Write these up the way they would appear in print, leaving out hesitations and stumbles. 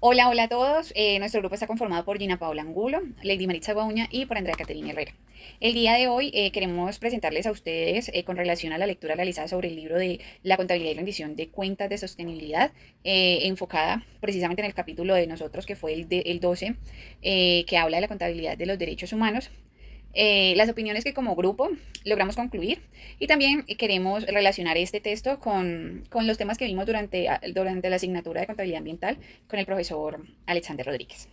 Hola, hola a todos. Nuestro grupo está conformado por Gina Paola Angulo, Lady Maritza Guaña y por Andrea Caterina Herrera. El día de hoy queremos presentarles a ustedes con relación a la lectura realizada sobre el libro de La contabilidad y rendición de cuentas de sostenibilidad, enfocada precisamente en el capítulo de nosotros que fue el 12, que habla de la contabilidad de los derechos humanos, las opiniones que como grupo logramos concluir y también queremos relacionar este texto con los temas que vimos durante la asignatura de contabilidad ambiental con el profesor Alexander Rodríguez.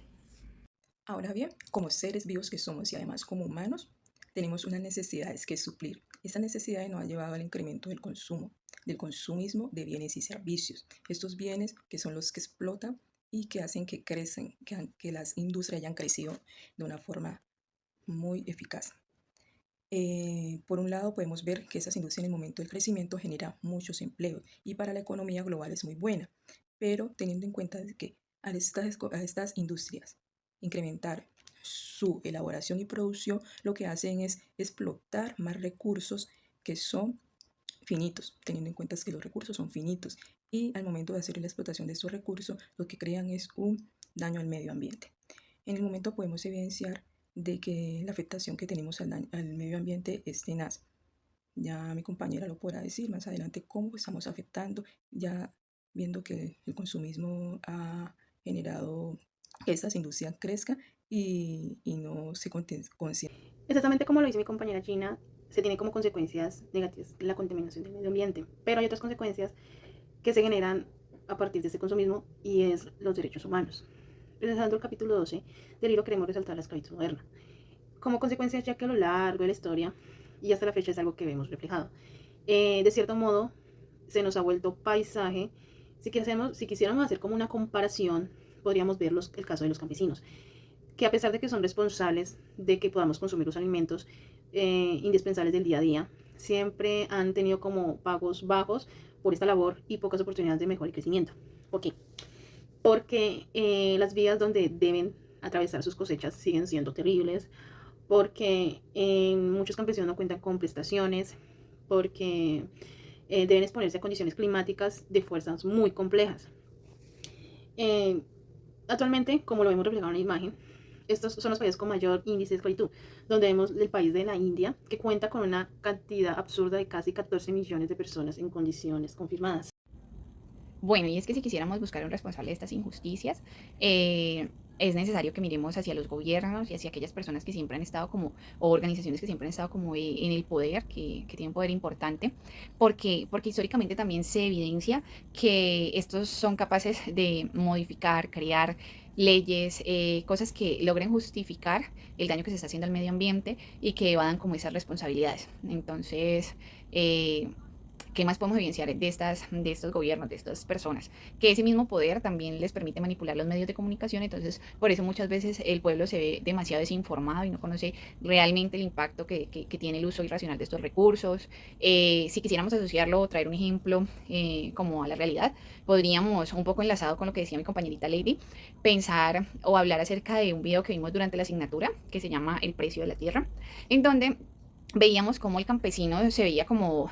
Ahora bien, como seres vivos que somos y además como humanos, tenemos unas necesidades que suplir. Estas necesidades nos han llevado al incremento del consumo, del consumismo de bienes y servicios. Estos bienes que son los que explotan y que hacen que crecen, que las industrias hayan crecido de una forma muy eficaz. Por un lado, podemos ver que esas industrias en el momento del crecimiento generan muchos empleos y para la economía global es muy buena, pero teniendo en cuenta de que a estas industrias incrementar su elaboración y producción, lo que hacen es explotar más recursos que son finitos, teniendo en cuenta que los recursos son finitos y al momento de hacer la explotación de estos recursos, lo que crean es un daño al medio ambiente. En el momento podemos evidenciar de que la afectación que tenemos al medio ambiente es tenaz. Ya mi compañera lo podrá decir más adelante cómo estamos afectando, ya viendo que el consumismo ha generado que estas industrias crezcan y no se concientizan. Exactamente como lo dice mi compañera Gina, se tiene como consecuencias negativas la contaminación del medio ambiente, pero hay otras consecuencias que se generan a partir de este consumismo y es los derechos humanos. Presentando el capítulo 12 del libro queremos resaltar la esclavitud moderna. Como consecuencia, ya que a lo largo de la historia y hasta la fecha es algo que vemos reflejado. De cierto modo, se nos ha vuelto paisaje. Si quisiéramos hacer como una comparación, podríamos ver el caso de los campesinos, que a pesar de que son responsables de que podamos consumir los alimentos indispensables del día a día, siempre han tenido como pagos bajos por esta labor y pocas oportunidades de mejora y crecimiento. ¿Por qué? Porque las vías donde deben atravesar sus cosechas siguen siendo terribles, porque muchos campesinos no cuentan con prestaciones, porque deben exponerse a condiciones climáticas de fuerzas muy complejas. Eh, Actualmente, como lo vemos reflejado en la imagen, estos son los países con mayor índice de esclavitud, donde vemos el país de la India, que cuenta con una cantidad absurda de casi 14 millones de personas en condiciones confirmadas. Bueno, y es que si quisiéramos buscar un responsable de estas injusticias, eh, es necesario que miremos hacia los gobiernos y hacia aquellas personas que siempre han estado como, o organizaciones que siempre han estado como en el poder, que tienen poder importante, porque históricamente también se evidencia que estos son capaces de modificar, crear leyes, cosas que logren justificar el daño que se está haciendo al medio ambiente y que evadan como esas responsabilidades. Entonces, ¿qué más podemos evidenciar de estos gobiernos, de estas personas? Que ese mismo poder también les permite manipular los medios de comunicación, entonces por eso muchas veces el pueblo se ve demasiado desinformado y no conoce realmente el impacto que tiene el uso irracional de estos recursos. Si quisiéramos asociarlo o traer un ejemplo como a la realidad, podríamos, un poco enlazado con lo que decía mi compañerita Lady, pensar o hablar acerca de un video que vimos durante la asignatura que se llama El precio de la tierra, en donde veíamos cómo el campesino se veía como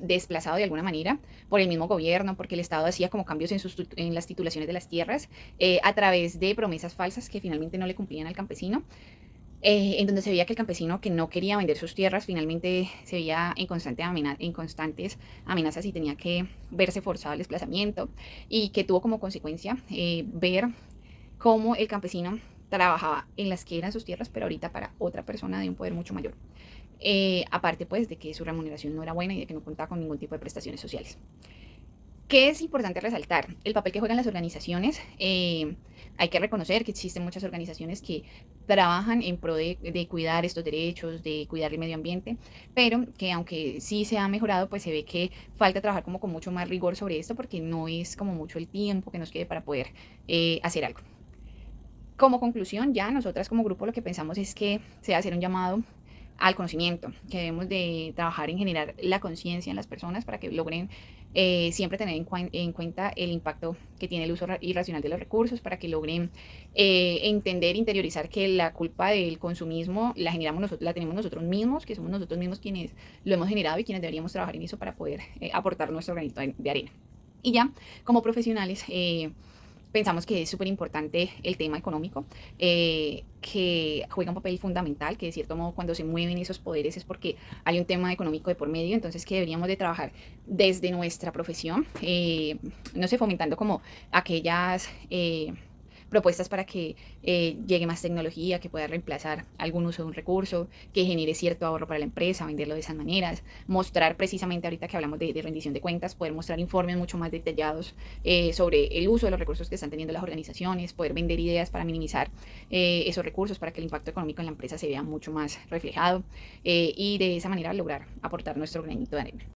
desplazado de alguna manera por el mismo gobierno, porque el Estado hacía como cambios en las titulaciones de las tierras a través de promesas falsas que finalmente no le cumplían al campesino, en donde se veía que el campesino que no quería vender sus tierras finalmente se veía en constantes amenazas y tenía que verse forzado al desplazamiento y que tuvo como consecuencia ver cómo el campesino trabajaba en las que eran sus tierras, pero ahorita para otra persona de un poder mucho mayor. Aparte pues de que su remuneración no era buena y de que no contaba con ningún tipo de prestaciones sociales. ¿Qué es importante resaltar? El papel que juegan las organizaciones. Hay que reconocer que existen muchas organizaciones que trabajan en pro de cuidar estos derechos, de cuidar el medio ambiente, pero que aunque sí se ha mejorado, pues se ve que falta trabajar como con mucho más rigor sobre esto porque no es como mucho el tiempo que nos quede para poder hacer algo. Como conclusión, ya nosotras como grupo lo que pensamos es que se va a hacer un llamado al conocimiento, que debemos de trabajar en generar la conciencia en las personas para que logren siempre tener en cuenta el impacto que tiene el uso irracional de los recursos, para que logren entender, interiorizar que la culpa del consumismo la generamos nosotros, la tenemos nosotros mismos, que somos nosotros mismos quienes lo hemos generado y quienes deberíamos trabajar en eso para poder aportar nuestro granito de arena. Y ya, como profesionales, Pensamos que es súper importante el tema económico, que juega un papel fundamental, que de cierto modo cuando se mueven esos poderes es porque hay un tema económico de por medio, entonces que deberíamos de trabajar desde nuestra profesión, no sé, fomentando como aquellas propuestas para que llegue más tecnología, que pueda reemplazar algún uso de un recurso, que genere cierto ahorro para la empresa, venderlo de esas maneras, mostrar precisamente ahorita que hablamos de rendición de cuentas, poder mostrar informes mucho más detallados sobre el uso de los recursos que están teniendo las organizaciones, poder vender ideas para minimizar esos recursos, para que el impacto económico en la empresa se vea mucho más reflejado y de esa manera lograr aportar nuestro granito de arena.